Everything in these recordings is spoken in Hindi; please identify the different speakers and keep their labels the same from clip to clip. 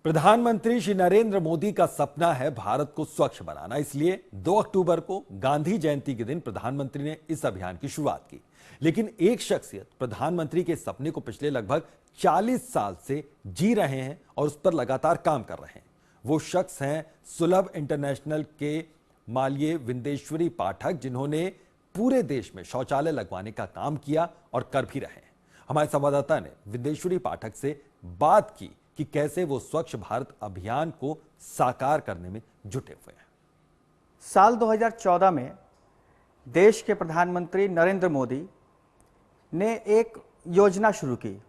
Speaker 1: प्रधानमंत्री श्री नरेंद्र मोदी का सपना है भारत को स्वच्छ बनाना। इसलिए 2 अक्टूबर को गांधी जयंती के दिन प्रधानमंत्री ने इस अभियान की शुरुआत की। लेकिन एक शख्सियत प्रधानमंत्री के सपने को पिछले लगभग 40 साल से जी रहे हैं और उस पर लगातार काम कर रहे हैं। वो शख्स हैं सुलभ इंटरनेशनल के मालिये विंदेश्वरी पाठक, जिन्होंने पूरे देश में शौचालय लगवाने का काम किया और कर भी रहे हैं। हमारे संवाददाता ने विंदेश्वरी पाठक से बात की कि कैसे वो स्वच्छ भारत अभियान को साकार करने में जुटे हुए हैं।
Speaker 2: साल 2014 में देश के प्रधानमंत्री नरेंद्र मोदी ने एक योजना शुरू की।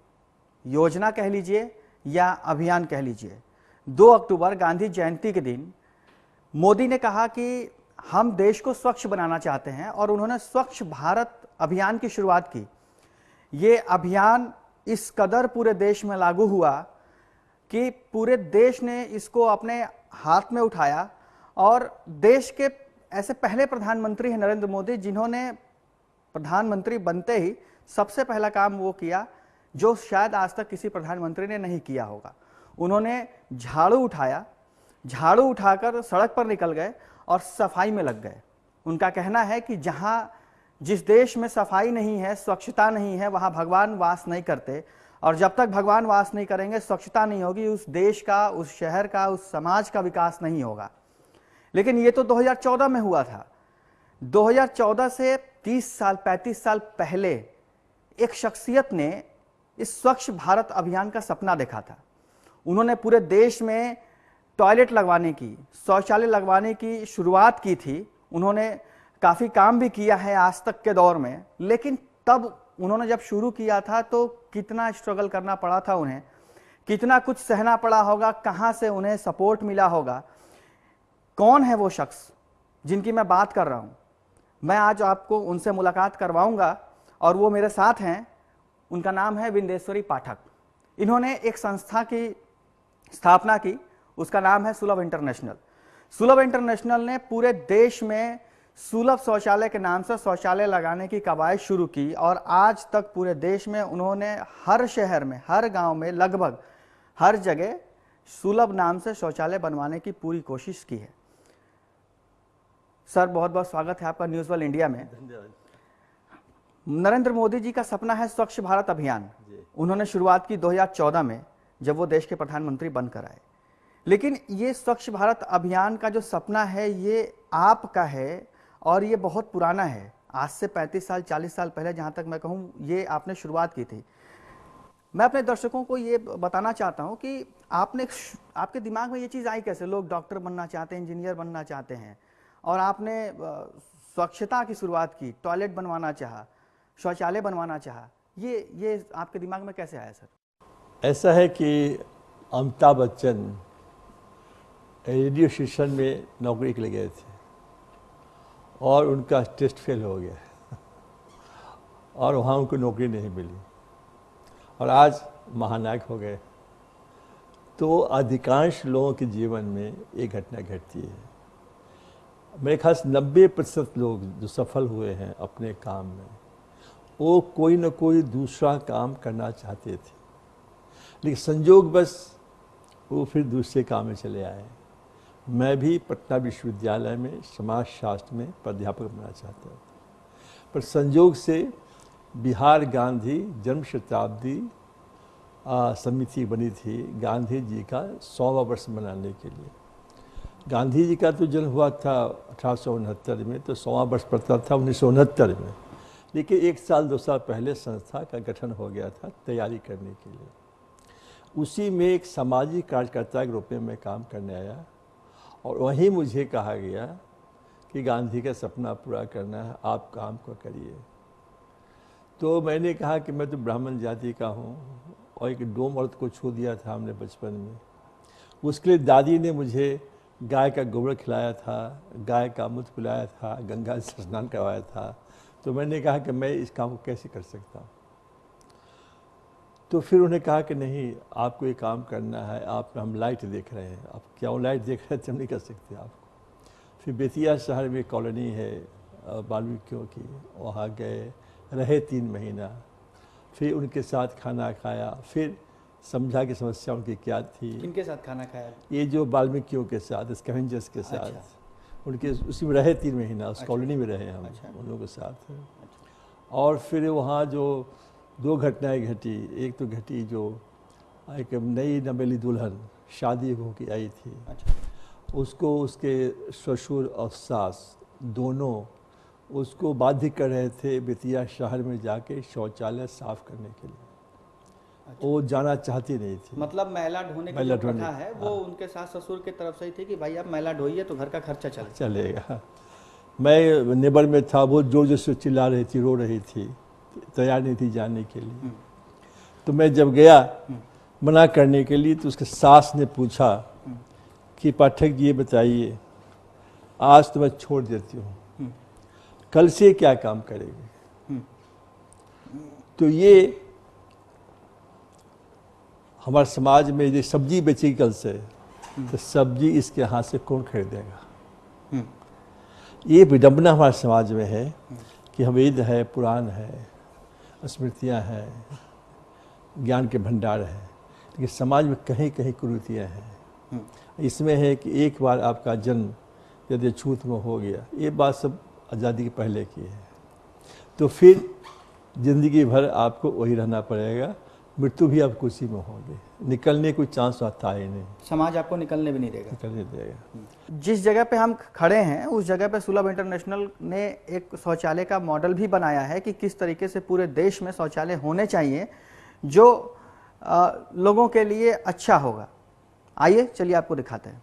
Speaker 2: योजना कह लीजिए या अभियान कह लीजिए। 2 अक्टूबर गांधी जयंती के दिन मोदी ने कहा कि हम देश को स्वच्छ बनाना चाहते हैं और उन्होंने स्वच्छ भारत अभियान की शुरुआत की। ये अभियान इस कदर पूरे देश में लागू हुआ कि पूरे देश ने इसको अपने हाथ में उठाया और देश के ऐसे पहले प्रधानमंत्री हैं नरेंद्र मोदी, जिन्होंने प्रधानमंत्री बनते ही सबसे पहला काम वो किया जो शायद आज तक किसी प्रधानमंत्री ने नहीं किया होगा। उन्होंने झाड़ू उठाया, झाड़ू उठाकर सड़क पर निकल गए और सफाई में लग गए। उनका कहना है कि जिस देश में सफाई नहीं है, स्वच्छता नहीं है, वहाँ भगवान वास नहीं करते, और जब तक भगवान वास नहीं करेंगे, स्वच्छता नहीं होगी, उस देश का, उस शहर का, उस समाज का विकास नहीं होगा। लेकिन ये तो 2014 में हुआ था। 2014 से 30 साल 35 साल पहले एक शख्सियत ने इस स्वच्छ भारत अभियान का सपना देखा था। उन्होंने पूरे देश में टॉयलेट लगवाने की, शौचालय लगवाने की शुरुआत की थी। उन्होंने काफ़ी काम भी किया है आज तक के दौर में, लेकिन तब उन्होंने जब शुरू किया था तो कितना स्ट्रगल करना पड़ा था उन्हें, कितना कुछ सहना पड़ा होगा, कहाँ से उन्हें सपोर्ट मिला होगा। कौन है वो शख्स जिनकी मैं बात कर रहा हूँ? मैं आज आपको उनसे मुलाकात करवाऊंगा और वो मेरे साथ हैं। उनका नाम है विंदेश्वरी पाठक। इन्होंने एक संस्था की स्थापना की, उसका नाम है सुलभ इंटरनेशनल। सुलभ इंटरनेशनल ने पूरे देश में सुलभ शौचालय के नाम से शौचालय लगाने की कवायद शुरू की और आज तक पूरे देश में उन्होंने हर शहर में, हर गांव में, लगभग हर जगह सुलभ नाम से शौचालय बनवाने की पूरी कोशिश की है। सर, बहुत बहुत स्वागत है आपका न्यूज़ वर्ल्ड इंडिया में।
Speaker 3: धन्यवाद।
Speaker 2: नरेंद्र मोदी जी का सपना है स्वच्छ भारत अभियान। उन्होंने शुरुआत की 2014 में, जब वो देश के प्रधानमंत्री बनकर आए। लेकिन ये स्वच्छ भारत अभियान का जो सपना है ये आपका है और ये बहुत पुराना है। आज से 35 साल 40 साल पहले, जहाँ तक मैं कहूँ, ये आपने शुरुआत की थी। मैं अपने दर्शकों को ये बताना चाहता हूँ कि आपके दिमाग में ये चीज़ आई कैसे? लोग डॉक्टर बनना चाहते हैं, इंजीनियर बनना चाहते हैं, और आपने स्वच्छता की शुरुआत की, टॉयलेट बनवाना चाहा, शौचालय बनवाना चाहा। ये आपके दिमाग में कैसे आया सर?
Speaker 3: ऐसा है कि अमिताभ बच्चन रेडियो स्टेशन में नौकरी के लिए गए थे और उनका टेस्ट फेल हो गया और वहाँ उनको नौकरी नहीं मिली और आज महानायक हो गए। तो अधिकांश लोगों के जीवन में एक घटना घटती है। मेरे ख्याल से 90% लोग जो सफल हुए हैं अपने काम में, वो कोई न कोई दूसरा काम करना चाहते थे, लेकिन संजोग बस वो फिर दूसरे काम में चले आए। मैं भी पटना विश्वविद्यालय में समाज शास्त्र में प्राध्यापक बनना चाहता था, पर संजोग से बिहार गांधी जन्म शताब्दी समिति बनी थी गांधी जी का 100वां वर्ष मनाने के लिए। गांधी जी का तो जन्म हुआ था 1869 में, तो 100वां वर्ष पड़ता था 1969 में। लेकिन 1 साल 2 साल पहले संस्था का गठन हो गया था तैयारी करने के लिए। उसी में एक सामाजिक कार्यकर्ता के रूप में मैं काम करने आया और वहीं मुझे कहा गया कि गांधी का सपना पूरा करना है, आप काम को करिए। तो मैंने कहा कि मैं तो ब्राह्मण जाति का हूँ और एक डोम औरत को छू दिया था हमने बचपन में। उसके लिए दादी ने मुझे गाय का गोबर खिलाया था, गाय का मूत्र पिलाया था, गंगा से स्नान करवाया था। तो मैंने कहा कि मैं इस काम को कैसे कर सकता हूँ। तो फिर उन्होंने कहा कि नहीं, आपको ये काम करना है। आप, हम लाइट देख रहे हैं, आप क्या लाइट देख रहे थे, हम नहीं कर सकते आपको। फिर बेतिया शहर में कॉलोनी है बाल्मीकियों की, वहाँ गए, रहे 3 महीना। फिर उनके साथ खाना खाया। फिर समझा कि समस्या उनकी क्या थी।
Speaker 2: किनके साथ खाना खाया?
Speaker 3: ये जो वाल्मीकियों के साथ, स्कैवेंजर्स के साथ।
Speaker 2: अच्छा।
Speaker 3: उनके उसी में रहे 3 महीना, उस कॉलोनी में रहे हम।
Speaker 2: अच्छा।
Speaker 3: उन लोगों के साथ। और फिर वहाँ जो 2 घटनाएं घटी। एक तो घटी जो एक नई नवेली दुल्हन शादी होकर आई थी।
Speaker 2: अच्छा।
Speaker 3: उसको उसके ससुर और सास दोनों उसको बाध्य कर रहे थे बेतिया शहर में जाके शौचालय साफ करने के लिए।
Speaker 2: अच्छा।
Speaker 3: वो जाना चाहती नहीं थी।
Speaker 2: मतलब मैला ढोने की
Speaker 3: मैला
Speaker 2: जो
Speaker 3: ढोने,
Speaker 2: प्रथा है वो उनके सास ससुर की तरफ से ही थी कि भाई आप मैला ढोइए तो घर का खर्चा
Speaker 3: चलेगा। मैं नेबर में था, वो जोर जोर से चिल्ला रही थी, रो रही थी, तैयार नहीं थी जाने के लिए। तो मैं जब गया मना करने के लिए, तो उसके सास ने पूछा कि पाठक जी ये बताइए, आज तो मैं छोड़ देती हूँ, कल से क्या काम करेगी? तो ये हमारे समाज में ये सब्जी बेचेगी कल से, तो सब्जी इसके हाथ से कौन खरीदेगा? ये विडंबना हमारे समाज में है कि हम वेद है, पुराण है, स्मृतियाँ हैं, ज्ञान के भंडार हैं, लेकिन समाज में कहीं कहीं कुरीतियाँ हैं। इसमें है कि एक बार आपका जन्म यदि छूत में हो गया, ये बात सब आज़ादी के पहले की है, तो फिर ज़िंदगी भर आपको वही रहना पड़ेगा, मृत्यु भी आपको उसी में होगी, निकलने कोई चांस आता ही नहीं।
Speaker 2: समाज आपको निकलने भी नहीं देगा।
Speaker 3: निकलने देगा।
Speaker 2: जिस जगह पे हम खड़े हैं उस जगह पे सुलभ इंटरनेशनल ने एक शौचालय का मॉडल भी बनाया है कि किस तरीके से पूरे देश में शौचालय होने चाहिए जो लोगों के लिए अच्छा होगा। आइए चलिए आपको दिखाते हैं।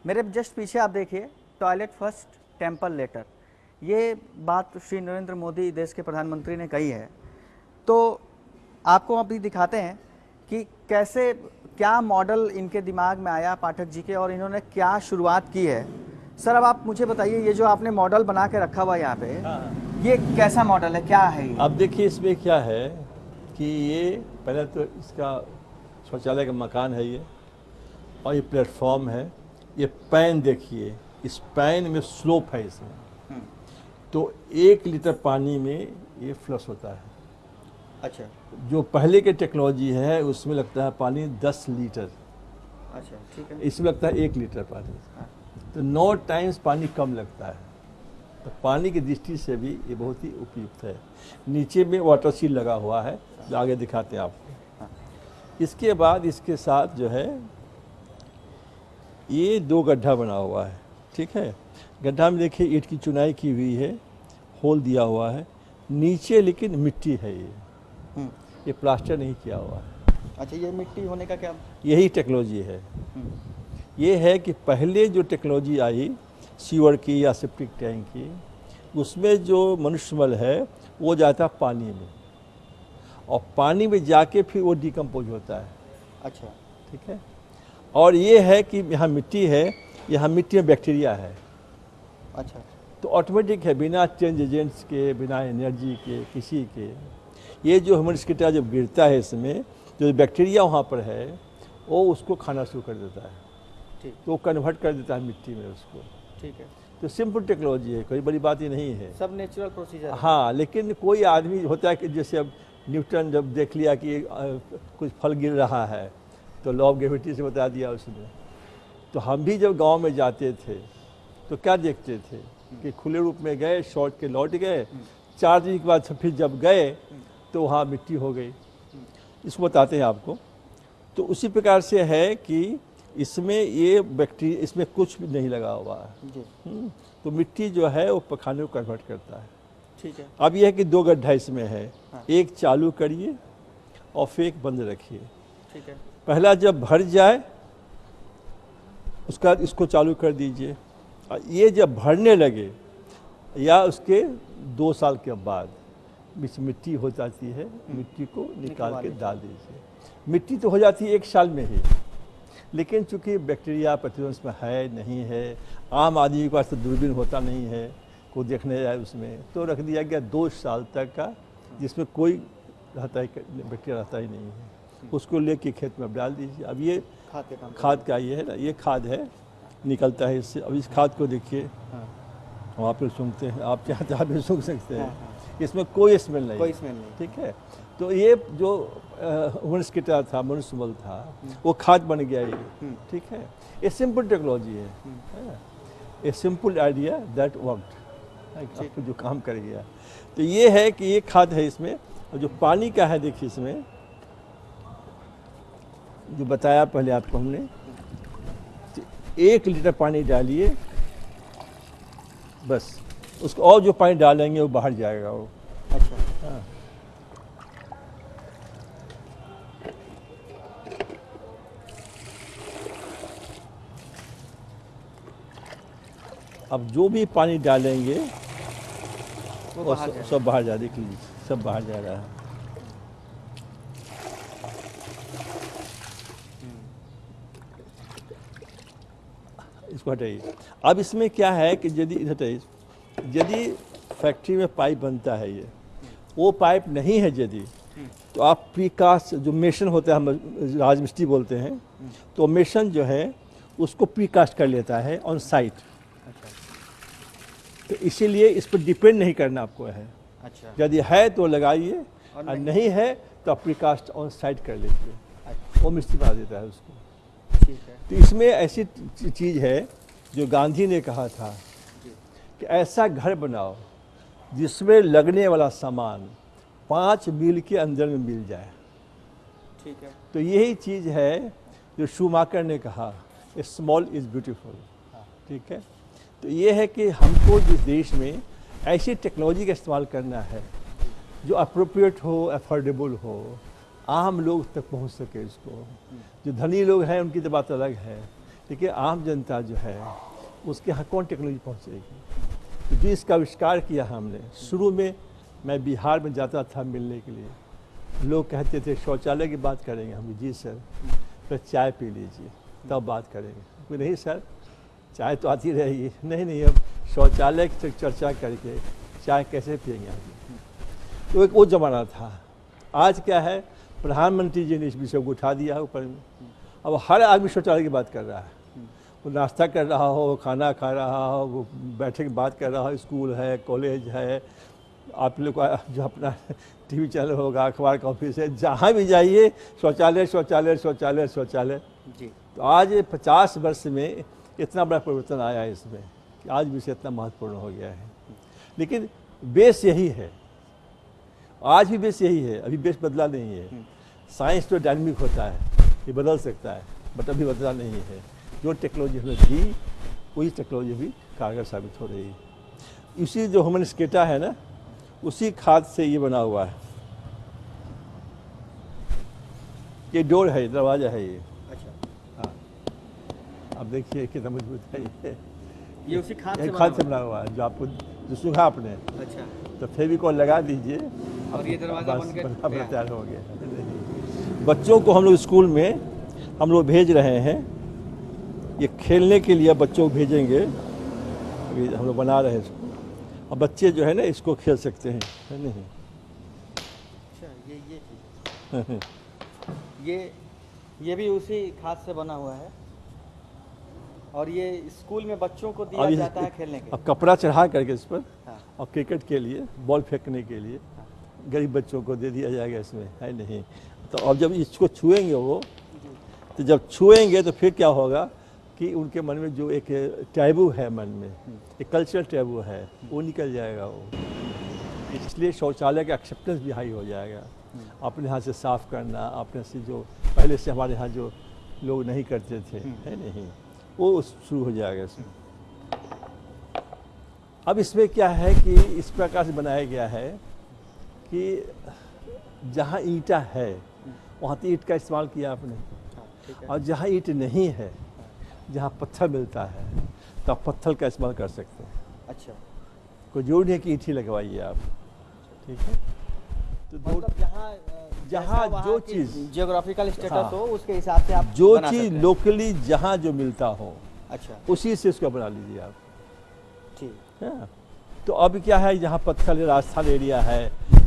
Speaker 2: मेरे जस्ट पीछे आप देखिए, टॉयलेट फर्स्ट टेम्पल लेटर, ये बात श्री नरेंद्र मोदी देश के प्रधानमंत्री ने कही है। तो आपको अभी दिखाते हैं कि कैसे क्या मॉडल इनके दिमाग में आया पाठक जी के और इन्होंने क्या शुरुआत की है। सर अब आप मुझे बताइए, ये जो आपने मॉडल बना के रखा हुआ है यहाँ पे, ये कैसा मॉडल है, क्या है ये?
Speaker 3: अब देखिए इसमें क्या है कि ये पहले तो इसका शौचालय का मकान है ये, और ये प्लेटफॉर्म है। ये पैन देखिए, इस पैन में स्लोप है इसमें, तो 1 लीटर पानी में ये फ्लश होता है।
Speaker 2: अच्छा।
Speaker 3: जो पहले के टेक्नोलॉजी है उसमें लगता है पानी 10 लीटर।
Speaker 2: अच्छा, ठीक है।
Speaker 3: इसमें लगता है 1 लीटर पानी, तो 9 टाइम्स पानी कम लगता है। तो पानी की दृष्टि से भी ये बहुत ही उपयुक्त है। नीचे में वाटर सील लगा हुआ है, जो आगे दिखाते हैं आपको। इसके बाद इसके साथ जो है ये 2 गड्ढा बना हुआ है, ठीक है। गड्ढा में देखिए ईंट की चुनाई की हुई है, होल दिया हुआ है नीचे, लेकिन मिट्टी है ये प्लास्टर नहीं किया हुआ है।
Speaker 2: अच्छा, ये मिट्टी होने का क्या?
Speaker 3: यही टेक्नोलॉजी है। ये है कि पहले जो टेक्नोलॉजी आई सीवर की या सेप्टिक टैंक की, उसमें जो मनुष्य मल है वो जाता है पानी में, और पानी में जाके फिर वो डिकम्पोज होता है।
Speaker 2: अच्छा,
Speaker 3: ठीक है। और ये है कि यहाँ मिट्टी है, यहाँ मिट्टी में बैक्टीरिया है।
Speaker 2: अच्छा,
Speaker 3: तो ऑटोमेटिक है, बिना चेंज एजेंट्स के, बिना एनर्जी के, किसी के। ये जो ह्यूमन स्कीटा जब गिरता है इसमें, जो बैक्टीरिया वहाँ पर है वो उसको खाना शुरू कर देता है,
Speaker 2: ठीक।
Speaker 3: तो वो कन्वर्ट कर देता है मिट्टी में उसको।
Speaker 2: ठीक है।
Speaker 3: तो सिंपल टेक्नोलॉजी है, कोई बड़ी बात ही नहीं है।
Speaker 2: सब नेचुरल प्रोसीजर है।
Speaker 3: हाँ, लेकिन कोई आदमी होता है कि जैसे अब न्यूटन जब देख लिया कि कुछ फल गिर रहा है तो लॉ ऑफ ग्रेविटी से बता दिया उसने। तो हम भी जब गांव में जाते थे तो क्या देखते थे कि खुले रूप में गए, शॉर्ट के लौट गए, 4 दिन के बाद फिर जब गए तो वहाँ मिट्टी हो गई। इसको बताते हैं आपको। तो उसी प्रकार से है कि इसमें ये बैक्टीरिया, इसमें कुछ भी नहीं लगा हुआ है
Speaker 2: जी।
Speaker 3: तो मिट्टी जो है वो पखाने को कन्वर्ट करता है।
Speaker 2: ठीक है।
Speaker 3: अब यह है कि 2 गड्ढा इसमें है।
Speaker 2: हाँ।
Speaker 3: एक चालू करिए और फिर एक बंद रखिए।
Speaker 2: ठीक है।
Speaker 3: पहला जब भर जाए उसका इसको चालू कर दीजिए। ये जब भरने लगे या उसके 2 साल के बाद बीच मिट्टी हो जाती है, मिट्टी को निकाल के डाल दीजिए। मिट्टी तो हो जाती है 1 साल में ही, लेकिन चूंकि बैक्टीरिया प्रतिरोध में है नहीं है, आम आदमी के पास तो दूरबीन होता नहीं है को देखने जाए उसमें, तो रख दिया गया 2 साल तक का, जिसमें कोई रहता है बैक्टीरिया रहता ही नहीं है। उसको लेके खेत में डाल दीजिए। अब ये खाद का ये है ना, ये खाद है, निकलता है इससे। अब इस खाद को देखिए, वहाँ पर सूंघते हैं आप, चाहे जहाँ भी सूंघ सकते हैं। इसमें कोई स्मेल नहीं,
Speaker 2: कोई स्मेल नहीं।
Speaker 3: ठीक है। तो ये जो वनस्किटा था, मनुष्यमल था, वो खाद बन गया ये, ठीक है। ये सिंपल टेक्नोलॉजी है, a simple idea that worked, आपको जो काम कर गया। तो ये है कि ये खाद है इसमें। और जो पानी का है देखिए, इसमें जो बताया पहले आपको हमने, 1 लीटर पानी डालिए बस, उसको और जो पानी डालेंगे वो बाहर जाएगा वो।
Speaker 2: अच्छा।
Speaker 3: हाँ। अब जो भी पानी डालेंगे वो सब बाहर जा, देख लीजिए सब बाहर जा रहा है। इसको हटाइए। अब इसमें क्या है कि यदि फैक्ट्री में पाइप बनता है, ये वो पाइप नहीं है यदि, तो आप प्रीकास्ट जो मेशन होता है, हम राजमिस्त्री बोलते हैं, तो मेशन जो है उसको प्रीकास्ट कर लेता है ऑन साइट। तो इसीलिए इस पर डिपेंड नहीं करना आपको है।
Speaker 2: अच्छा।
Speaker 3: यदि है तो लगाइए, और नहीं है तो आप प्रीकास्ट ऑन साइट कर लीजिए।
Speaker 2: अच्छा।
Speaker 3: वो मिस्त्री बना देता है उसको।
Speaker 2: ठीक है।
Speaker 3: तो इसमें ऐसी चीज़ है जो गांधी ने कहा था कि ऐसा घर बनाओ जिसमें लगने वाला सामान 5 मील के अंदर में मिल जाए।
Speaker 2: ठीक है।
Speaker 3: तो यही चीज़ है जो शूमाकर ने कहा, स्मॉल इज़ ब्यूटीफुल, ठीक है। तो ये है कि हमको जिस देश में ऐसी टेक्नोलॉजी का इस्तेमाल करना है जो अप्रोप्रिएट हो, अफोर्डेबल हो, आम लोग तक पहुंच सके इसको। जो धनी लोग हैं उनकी तो बात अलग है, लेकिन आम जनता जो है उसके यहाँ कौन टेक्नोलॉजी पहुँचेगी। तो जो इसका आविष्कार किया हमने, शुरू में मैं बिहार में जाता था मिलने के लिए, लोग कहते थे शौचालय की बात करेंगे हम, जी सर, फिर चाय पी लीजिए तब बात करेंगे। नहीं सर, चाय तो आती रहेगी। नहीं, अब शौचालय की चर्चा करके चाय कैसे पिएंगे आगे। तो एक वो ज़माना था। आज क्या है, प्रधानमंत्री जी ने इस विषय को उठा दिया है ऊपर में। अब हर आदमी शौचालय की बात कर रहा है, वो नाश्ता कर रहा हो, खाना खा रहा हो, वो बैठे की बात कर रहा हो, स्कूल है, कॉलेज है, आप लोग का जो अपना टीवी चैनल होगा, अखबार का ऑफिस है, जहाँ भी जाइए शौचालय शौचालय शौचालय शौचालय।
Speaker 2: जी।
Speaker 3: तो आज 50 वर्ष में इतना बड़ा परिवर्तन आया है इसमें कि आज विषय इतना महत्वपूर्ण हो गया है। लेकिन बेस यही है, आज भी बेस यही है, अभी बेस बदला नहीं है। साइंस तो डायनामिक होता है, ये बदल सकता है, बट अभी बदला नहीं है। जो टेक्नोलॉजी हमें दी वही टेक्नोलॉजी भी कारगर साबित हो रही है। इसी जो ह्यूमन स्केटा है ना, उसी खाद से ये बना हुआ है। ये डोर है, दरवाजा है ये।
Speaker 2: अच्छा।
Speaker 3: हाँ, अब देखिए कितना मजबूत है
Speaker 2: ये उसी खाद
Speaker 3: से बना हुआ है जो आपको जो सूखा आपने।
Speaker 2: अच्छा।
Speaker 3: तो फेविकॉल लगा दीजिए
Speaker 2: और ये दरवाजा बनकर
Speaker 3: तैयार हो गया। बच्चों को हम लोग स्कूल में हम लोग भेज रहे हैं, ये खेलने के लिए बच्चों को भेजेंगे। अभी हम लोग बना रहे हैं इसको, और बच्चे जो है ना इसको खेल सकते हैं, है नहीं।
Speaker 2: अच्छा, ये चीज़ ये भी उसी खाद से बना हुआ है, और ये स्कूल में बच्चों को दिया जाता है खेलने के।
Speaker 3: अब कपड़ा चढ़ा करके इस पर,
Speaker 2: हाँ।
Speaker 3: और क्रिकेट के लिए बॉल फेंकने के लिए गरीब बच्चों को दे दिया जाएगा इसमें, है नहीं। तो अब जब इसको छुएंगे वो, तो जब छुएंगे तो फिर क्या होगा कि उनके मन में जो एक टैबू है, मन में एक कल्चरल टैबू है, वो निकल जाएगा वो। इसलिए शौचालय का एक्सेप्टेंस भी हाई हो जाएगा। अपने यहाँ से साफ़ करना, अपने से जो पहले से हमारे यहाँ जो लोग नहीं करते थे, है नहीं, वो शुरू हो जाएगा इसमें। अब इसमें क्या है कि इस प्रकार से बनाया गया है कि जहाँ ईंटा है वहाँ तो ईंट का इस्तेमाल किया आपने, और जहाँ ईंट नहीं है, जहाँ पत्थर मिलता है, तो आप पत्थर का इस्तेमाल कर सकते हैं।
Speaker 2: अच्छा।
Speaker 3: कोई जरूरी है कि ईंट ही लगवाइए आप, ठीक है। तो
Speaker 2: मतलब
Speaker 3: जहाँ जो चीज़
Speaker 2: जियोग्राफिकल स्टेटस
Speaker 3: हाँ,
Speaker 2: हो उसके हिसाब से आप
Speaker 3: जो
Speaker 2: बना
Speaker 3: चीज़
Speaker 2: सकते हैं।
Speaker 3: लोकली जहाँ जो मिलता हो,
Speaker 2: अच्छा,
Speaker 3: उसी से इसको बना लीजिए आप।
Speaker 2: ठीक।
Speaker 3: हाँ। तो अब क्या है, जहाँ पत्थर राजस्थान एरिया है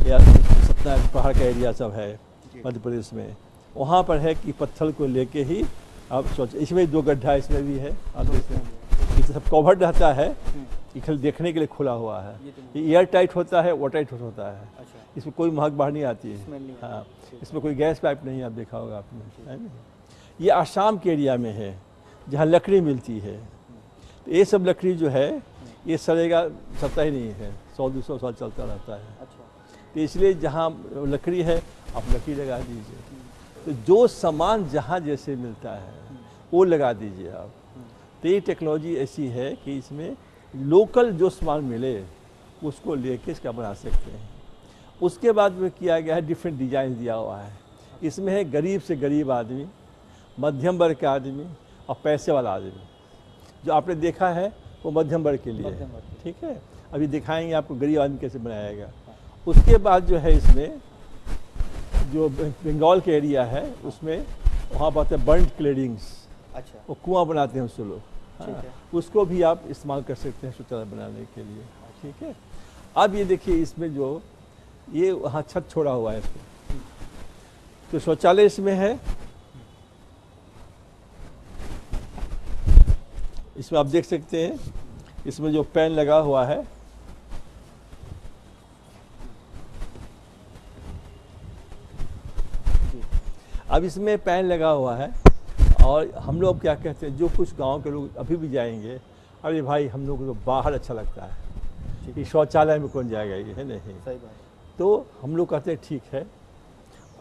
Speaker 3: या सतना पहाड़ का एरिया सब है मध्य प्रदेश में, वहाँ पर है कि पत्थर को लेके ही आप सोच। इसमें 2 गड्ढा इसमें भी है, आप देखते हैं सब कवर्ड रहता है, ये खाली देखने के लिए खुला हुआ है।
Speaker 2: ये तो
Speaker 3: ये एयर टाइट होता है, वाटर टाइट होता है।
Speaker 2: अच्छा,
Speaker 3: इसमें कोई महक बाहर नहीं आती है।
Speaker 2: स्मेल नहीं
Speaker 3: हाँ,
Speaker 2: आता।
Speaker 3: इसमें कोई गैस पाइप नहीं, आप देखा होगा आपने, है ना। ये आसाम के एरिया में है जहाँ लकड़ी मिलती है। तो ये सब लकड़ी जो है ये सड़ेगा सड़ता ही नहीं है, 100-200 साल चलता रहता है।
Speaker 2: अच्छा,
Speaker 3: तो इसलिए जहाँ लकड़ी है आप लकड़ी लगा दीजिए। तो जो सामान जहाँ जैसे मिलता है वो लगा दीजिए आप। तो ये टेक्नोलॉजी ऐसी है कि इसमें लोकल जो सामान मिले उसको लेके इसका बना सकते हैं। उसके बाद में किया गया है, डिफरेंट डिजाइन दिया हुआ है। इसमें है गरीब से गरीब आदमी, मध्यम वर्ग का आदमी और पैसे वाला आदमी। जो आपने देखा है वो मध्यम वर्ग के लिए है,
Speaker 2: मध्यम वर्ग के
Speaker 3: ठीक है। अभी दिखाएंगे आपको गरीब आदमी कैसे बनाएगा। उसके बाद जो है इसमें जो बंगाल के एरिया है उसमें वहाँ पर बर्न क्लेडिंग्स,
Speaker 2: अच्छा,
Speaker 3: वो कुआं बनाते हैं उससे लोग।
Speaker 2: ठीक
Speaker 3: हाँ,
Speaker 2: है।
Speaker 3: उसको भी आप इस्तेमाल कर सकते हैं शौचालय बनाने के लिए, ठीक है। अब ये देखिए इसमें जो ये वहाँ छत छोड़ा हुआ है इसमें, तो शौचालय इसमें है। इसमें आप देख सकते हैं इसमें जो पैन लगा हुआ है, अब इसमें पैन लगा हुआ है। और हम लोग क्या कहते हैं, जो कुछ गांव के लोग अभी भी जाएंगे, अरे भाई हम लोग को तो बाहर अच्छा लगता है, ये शौचालय में कौन जाएगा, ये है नहीं।
Speaker 2: सही बात है।
Speaker 3: तो हम लोग कहते हैं ठीक है,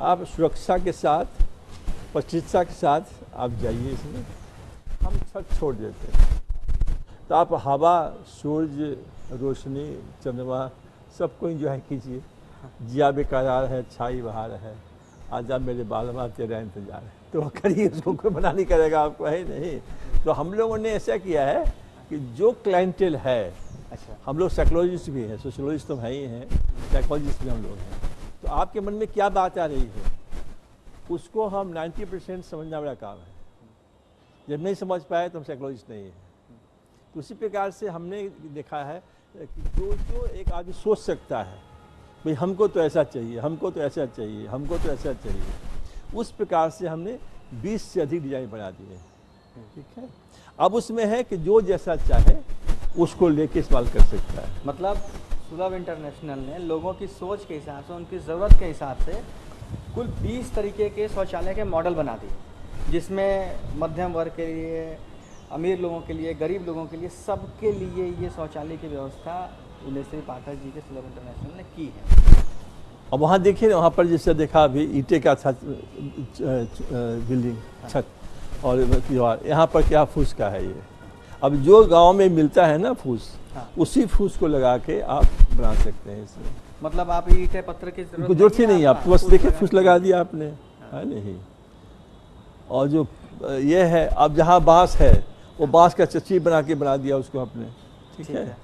Speaker 3: आप सुरक्षा के साथ, प्रतिष्ठा के साथ आप जाइए, इसमें हम छत छोड़ देते हैं। तो आप हवा, सूरज, रोशनी, चंद्रमा सबको एंजॉय कीजिए। जिया बेकरार है, छाई बहार है, आजा मेरे बालमा तेरा इंतजार है। तो करिए, उसको कोई मना नहीं करेगा आपको, है नहीं। तो हम लोगों ने ऐसा किया है कि जो क्लाइंटेल है,
Speaker 2: अच्छा,
Speaker 3: हम लोग साइकोलॉजिस्ट भी हैं, सोशोलॉजिस्ट तो है ही हैं, साइकोलॉजिस्ट भी हम लोग हैं। तो आपके मन में क्या बात आ रही है उसको हम 90% समझना बड़ा काम है। जब नहीं समझ पाए तो हम साइकोलॉजिस्ट नहीं हैं। तो उसी प्रकार से हमने देखा है कि जो एक आदमी सोच सकता है, भाई हमको तो ऐसा चाहिए, हमको तो ऐसा चाहिए, हमको तो ऐसा चाहिए, उस प्रकार से हमने 20 से अधिक डिजाइन बना दिए, ठीक है। अब उसमें है कि जो जैसा चाहे उसको लेके इस्तेमाल कर सकता है।
Speaker 2: मतलब सुलभ इंटरनेशनल ने लोगों की सोच के हिसाब से, उनकी ज़रूरत के हिसाब से कुल 20 तरीके के शौचालय के मॉडल बना दिए, जिसमें मध्यम वर्ग के लिए, अमीर लोगों के लिए, गरीब लोगों के लिए, सबके लिए ये शौचालय की व्यवस्था उदयश्री पाठक जी के सुलभ इंटरनेशनल ने की है।
Speaker 3: अब वहाँ देखिए ना, वहाँ पर जैसे देखा अभी ईंटे का छत, बिल्डिंग छत और दीवार, यहाँ पर क्या फूस का है ये। अब जो गांव में मिलता है ना फूस,
Speaker 2: हाँ।
Speaker 3: उसी फूस को लगा के आप बना सकते हैं इसमें।
Speaker 2: मतलब आप ईंटे पत्थर की
Speaker 3: जरूरत ही नहीं, आप बस देखिए फूस लगा दिया आपने, है नहीं। और जो ये है, अब जहाँ बांस है वो बांस का चच्ची बना के बना दिया उसको आपने, ठीक है।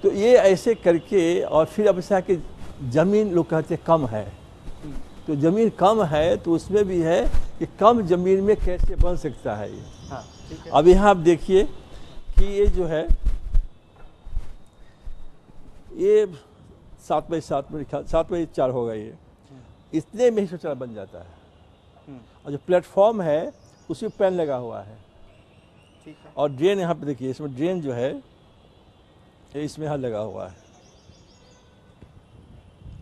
Speaker 3: तो ये ऐसे करके, और फिर अब ऐसा कि ज़मीन लोग कहते हैं कम है, तो ज़मीन कम है तो उसमें भी है कि कम ज़मीन में कैसे बन सकता है ये।
Speaker 2: हाँ, ठीक है।
Speaker 3: अब यहाँ आप देखिए कि ये जो है ये 7x4 होगा, ये इतने में ही शौचालय बन जाता है। और जो प्लेटफॉर्म है उसी पैन लगा हुआ है,
Speaker 2: ठीक है।
Speaker 3: और ड्रेन यहाँ पे देखिए, इसमें ड्रेन जो है ये इसमें यहाँ लगा हुआ है,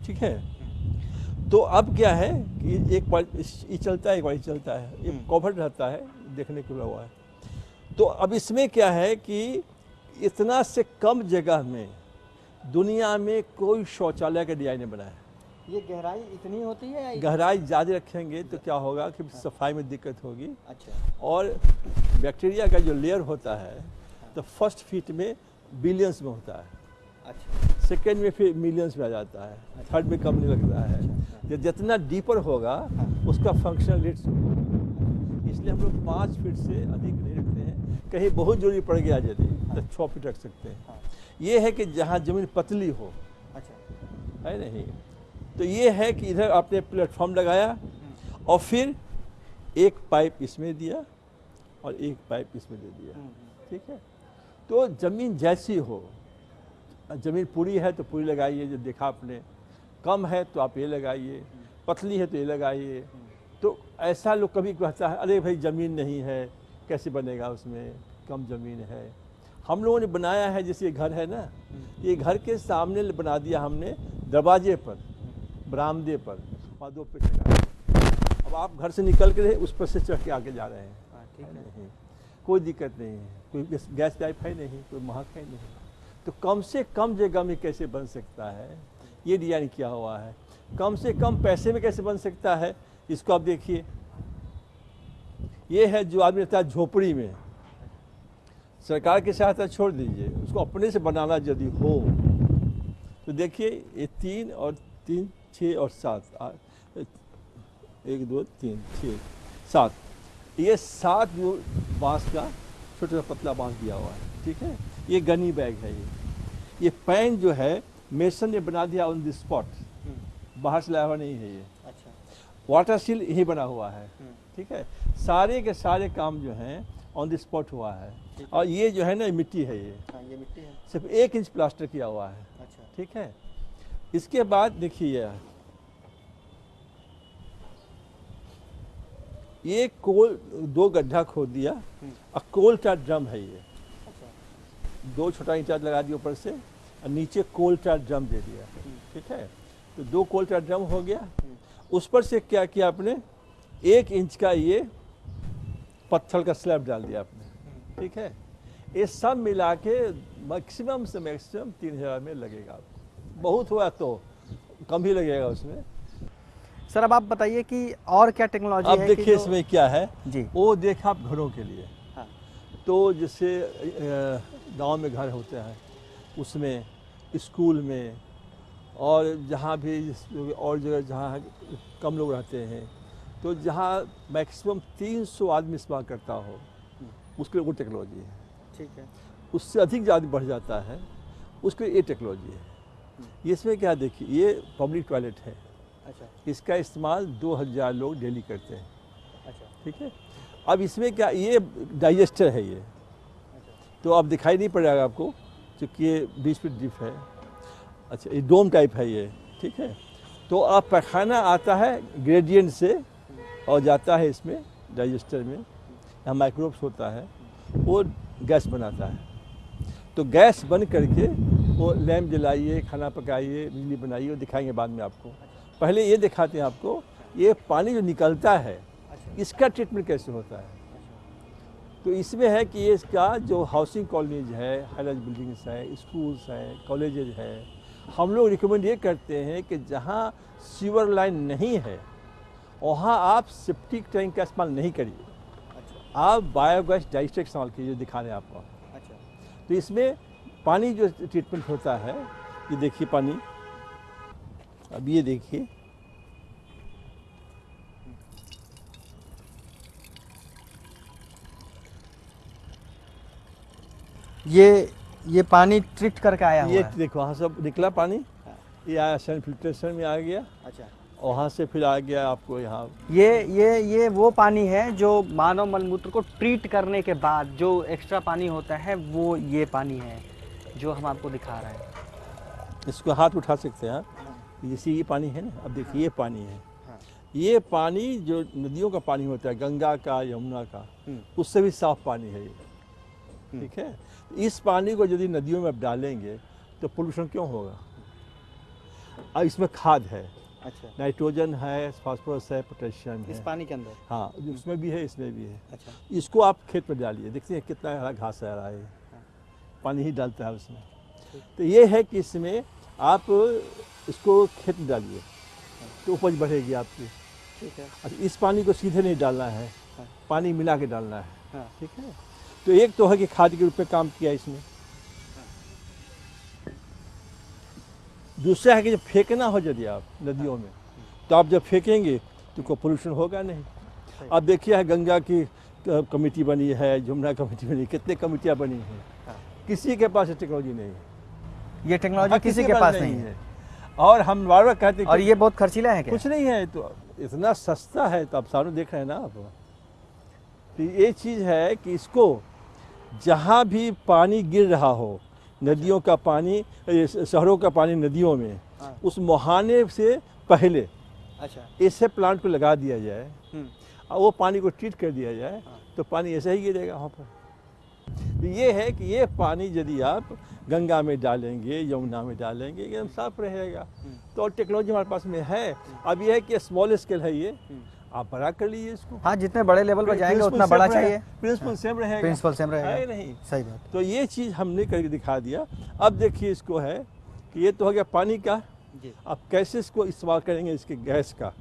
Speaker 3: ठीक है। तो अब क्या है कि एक बार ये चलता है, एक बार ये चलता है, ये कवर रहता है, देखने को हुआ है। तो अब इसमें क्या है कि इतना से कम जगह में दुनिया में कोई शौचालय का डिजाइन नहीं बना है।
Speaker 2: ये गहराई इतनी होती है या
Speaker 3: गहराई ज़्यादा रखेंगे तो क्या होगा कि सफाई में दिक्कत होगी,
Speaker 2: अच्छा,
Speaker 3: और बैक्टीरिया का जो लेयर होता है तो फर्स्ट फीट में बिलियंस में होता है,
Speaker 2: अच्छा,
Speaker 3: सेकेंड में फिर मिलियंस में आ जाता है, थर्ड में कम नहीं लगता है। जो जितना डीपर होगा उसका फंक्शनल रेट, इसलिए हम लोग 5 फीट से अधिक नहीं रखते हैं। कहीं बहुत जरूरी पड़ गया यदि तो 6 फीट रख सकते हैं। ये है कि जहाँ ज़मीन पतली हो,
Speaker 2: अच्छा,
Speaker 3: है नहीं। तो ये है कि इधर आपने प्लेटफॉर्म लगाया और फिर एक पाइप इसमें दिया और एक पाइप इसमें दे दिया, ठीक है। तो ज़मीन जैसी हो, ज़मीन पूरी है तो पूरी लगाइए, जो देखा आपने, कम है तो आप ये लगाइए, पतली है तो ये लगाइए। तो ऐसा लोग कभी कहता है, अरे भाई ज़मीन नहीं है कैसे बनेगा, उसमें कम ज़मीन है। हम लोगों ने बनाया है, जैसे ये घर है ना, ये घर के सामने बना दिया हमने, दरवाजे पर, बरामदे पर, वहाँ 2 पेड़ लगा। अब आप घर से निकल के उस पर से चढ़ के आगे जा रहे हैं,
Speaker 2: ठीक है।
Speaker 3: नहीं, कोई दिक्कत नहीं है, कोई गैस पाइप है नहीं, कोई महक है नहीं। तो कम से कम जगह में कैसे बन सकता है, ये डिजाइन किया हुआ है। कम से कम पैसे में कैसे बन सकता है, इसको आप देखिए। ये है जो आदमी रहता है झोपड़ी में, सरकार की सहायता छोड़ दीजिए, उसको अपने से बनाना यदि हो तो देखिए, ये 3 और 3 6 और 7, 1 2 3 6 7, ये 7 बांस का छोटा सा पतला बांस दिया हुआ है, ठीक है। ये गनी बैग है। ये पैन जो है मेसन ने बना दिया ऑन द स्पॉट, बाहर से लाया हुआ नहीं है ये।
Speaker 2: अच्छा।
Speaker 3: वाटर सील यही बना हुआ है, ठीक है। सारे के सारे काम जो हैं ऑन द स्पॉट हुआ है। और ये जो है ना मिट्टी है,
Speaker 2: ये मिट्टी है।
Speaker 3: सिर्फ 1 इंच प्लास्टर किया हुआ है,
Speaker 2: अच्छा।
Speaker 3: ठीक है। इसके बाद देखिए ये कोल 2 गड्ढा खोद दिया और कोल का ड्रम है ये। 2 छोटा ईंटा लगा दिया ऊपर से और नीचे कोल का ड्रम दे दिया, ठीक है। तो 2 कोल का ड्रम हो गया। उस पर से क्या किया आपने, 1 इंच का ये पत्थर का स्लैब डाल दिया आपने, ठीक है। ये सब मिला के मैक्सिमम से मैक्सिमम 3000 में लगेगा आपको। बहुत हुआ तो कम भी लगेगा उसमें।
Speaker 2: सर अब आप बताइए कि और क्या टेक्नोलॉजी
Speaker 3: अब
Speaker 2: है
Speaker 3: देखिए इसमें क्या है
Speaker 2: जी।
Speaker 3: वो देखा आप घरों के लिए।
Speaker 2: हाँ।
Speaker 3: तो जैसे गांव में घर होते हैं, उसमें स्कूल में और जहाँ भी और जगह जहाँ कम लोग रहते हैं, तो जहाँ मैक्सिमम 300 आदमी इस्तेमाल करता हो, उसके लिए वो टेक्नोलॉजी है,
Speaker 2: ठीक है।
Speaker 3: उससे अधिक ज़्यादा बढ़ जाता है, उसके लिए ये टेक्नोलॉजी है। इसमें क्या देखिए, ये पब्लिक टॉयलेट है।
Speaker 2: अच्छा।
Speaker 3: इसका इस्तेमाल 2000 लोग डेली करते हैं,
Speaker 2: अच्छा।
Speaker 3: ठीक है। अब इसमें क्या, ये डाइजेस्टर है ये, तो अब दिखाई नहीं पड़ेगा आपको क्योंकि ये बीच में डिप है। अच्छा, ये डोम टाइप है ये, ठीक है। तो अब पैखाना आता है ग्रेडियंट से और जाता है इसमें डाइजेस्टर में, यहाँ माइक्रोब्स होता है, वो गैस बनाता है। तो गैस बन करके वो लैंप जलाइए, खाना पकाइए, बिजली बनाइए, वो दिखाएंगे बाद में आपको। पहले ये दिखाते हैं आपको, ये पानी जो निकलता है इसका ट्रीटमेंट कैसे होता है। तो इसमें है कि ये इसका जो हाउसिंग कॉलोनीज है, हाईराइज बिल्डिंग्स है, स्कूल्स हैं, कॉलेजेज है, हम लोग रिकमेंड ये करते हैं कि जहाँ सीवर लाइन नहीं है वहाँ आप सेप्टिक टैंक का इस्तेमाल नहीं करिए।
Speaker 2: अच्छा।
Speaker 3: आप बायोगैस डाइजेस्टर इस्तेमाल कीजिए, जो दिखा रहे हैं आपको।
Speaker 2: अच्छा।
Speaker 3: तो इसमें पानी जो ट्रीटमेंट होता है, ये देखिए पानी, अब ये देखिए,
Speaker 2: ये पानी ट्रीट करके आया हुआ
Speaker 3: ये
Speaker 2: है।
Speaker 3: देखो वहाँ सब निकला पानी, ये आया सैंड फिल्ट्रेशन में आ गया,
Speaker 2: अच्छा।
Speaker 3: वहाँ से फिर आ गया आपको यहाँ।
Speaker 2: ये वो पानी है जो मानव मलमूत्र को ट्रीट करने के बाद जो एक्स्ट्रा पानी होता है, वो ये पानी है जो हम आपको दिखा रहे हैं।
Speaker 3: इसको हाथ उठा सकते हैं आप, जैसे ये पानी है ना, अब देखिए ये पानी है। ये पानी जो नदियों का पानी होता है, गंगा का, यमुना का, उससे भी साफ पानी है ये, ठीक है। इस पानी को यदि नदियों में आप डालेंगे तो पोल्यूशन क्यों होगा। अब इसमें खाद है,
Speaker 2: अच्छा।
Speaker 3: नाइट्रोजन है, फास्फोरस है, पोटेशियम है
Speaker 2: इस पानी के अंदर।
Speaker 3: हाँ, उसमें भी है, इसमें भी है।
Speaker 2: अच्छा।
Speaker 3: इसको आप खेत में डालिए, देखते हैं कितना हरा घास आ रहा है, पानी ही डालता है उसमें। तो ये है कि इसमें आप इसको खेत में डालिए तो उपज बढ़ेगी आपकी,
Speaker 2: ठीक है।
Speaker 3: अच्छा, इस पानी को सीधे नहीं डालना है, पानी मिला के डालना है,
Speaker 2: हाँ।
Speaker 3: ठीक है। तो एक तो है कि खाद के रूप में काम किया इसने, दूसरा है कि जब फेंकना हो यदि आप नदियों में, तो आप जब फेंकेंगे तो कोई पोल्यूशन होगा नहीं। अब देखिए गंगा की कमेटी बनी है, जमुना कमेटी बनी, कितने कमेटियाँ बनी हैं, किसी के पास टेक्नोलॉजी नहीं है।
Speaker 2: ये टेक्नोलॉजी किसी के पास नहीं है।
Speaker 3: और हम बार बार कहते हैं
Speaker 2: और ये बहुत खर्चीला है क्या?
Speaker 3: कुछ नहीं है, तो इतना सस्ता है, तो आप सारों देख रहे हैं ना आप। तो ये चीज़ है कि इसको जहाँ भी पानी गिर रहा हो, नदियों का पानी, शहरों का पानी नदियों में, उस मुहाने से पहले
Speaker 2: अच्छा।
Speaker 3: ऐसे प्लांट को लगा दिया जाए और वो पानी को ट्रीट कर दिया जाए, तो पानी ऐसे ही गिरेगा वहाँ पर। ये है कि ये पानी यदि आप गंगा में डालेंगे, यमुना में डालेंगे, एकदम साफ रहेगा। तो टेक्नोलॉजी हमारे पास में है। अब ये है कि स्मॉल स्केल है ये, आप बड़ा कर लीजिए इसको।
Speaker 2: हाँ, जितने बड़े लेवल पर जाएंगे उतना बड़ा चाहिए।
Speaker 3: प्रिंसिपल सेम रहेगा।
Speaker 2: प्रिंसिपल सेम रहेगा।
Speaker 3: है नहीं,
Speaker 2: सही बात।
Speaker 3: तो ये चीज़ हमने करके दिखा दिया। अब देखिए इसको है कि ये तो हो गया पानी का। अब कैसे इसको इस्तेमाल करेंगे इसके गैस का,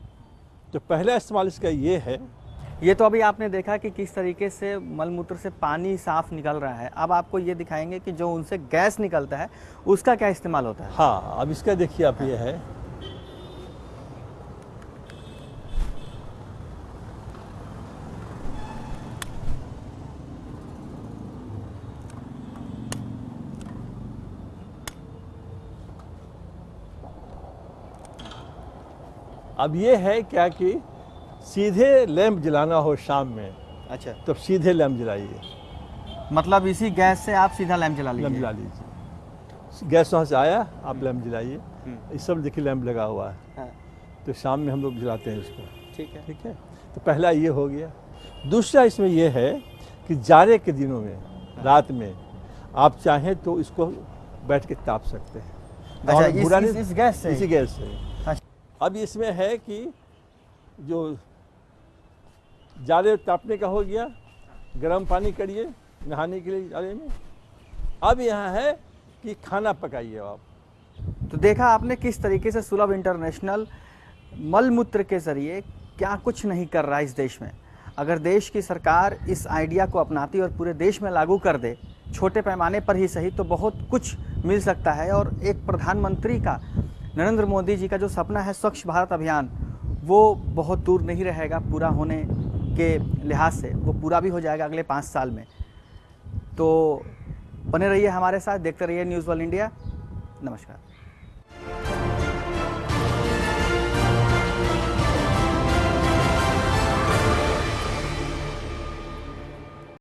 Speaker 3: तो पहला इस्तेमाल इसका ये है।
Speaker 2: ये तो अभी आपने देखा कि किस तरीके से मलमूत्र से पानी साफ निकल रहा है। अब आपको ये दिखाएंगे कि जो उनसे गैस निकलता है उसका क्या इस्तेमाल होता है।
Speaker 3: हाँ, अब इसका देखिए आप, ये है अब ये है क्या कि सीधे लैंप जलाना हो शाम में,
Speaker 2: अच्छा,
Speaker 3: तब सीधे लैंप जलाइए,
Speaker 2: मतलब इसी गैस से आप सीधा लैंप जला
Speaker 3: लैंप
Speaker 2: लीजिए।
Speaker 3: जला लीजिए। गैस वहाँ से आया, आप लैंप जलाइए। इस सब देखिए लैंप लगा हुआ है।
Speaker 2: हाँ,
Speaker 3: तो शाम में हम लोग जलाते हैं इसको।
Speaker 2: ठीक है।
Speaker 3: ठीक है, तो पहला ये हो गया। दूसरा इसमें ये है कि जाड़े के दिनों में रात में आप चाहें तो इसको बैठ के ताप सकते हैं।
Speaker 2: अच्छा,
Speaker 3: और बुरा नहीं-
Speaker 2: इस गैस से?
Speaker 3: इसी गैस से।
Speaker 2: अच्छा।
Speaker 3: अब इसमें है कि जो जाड़े तापने का हो गया, गर्म पानी करिए नहाने के लिए जाड़े में। अब यहाँ है कि खाना पकाइए आप।
Speaker 2: तो देखा आपने किस तरीके से सुलभ इंटरनेशनल मलमूत्र के जरिए क्या कुछ नहीं कर रहा है इस देश में। अगर देश की सरकार इस आइडिया को अपनाती और पूरे देश में लागू कर दे, छोटे पैमाने पर ही सही, तो बहुत कुछ मिल सकता है। और एक प्रधानमंत्री का, नरेंद्र मोदी जी का जो सपना है स्वच्छ भारत अभियान, वो बहुत दूर नहीं रहेगा पूरा होने के लिहाज से। वो पूरा भी हो जाएगा अगले 5 साल में। तो बने रहिए हमारे साथ, देखते रहिए न्यूज़ वर्ल्ड इंडिया। नमस्कार।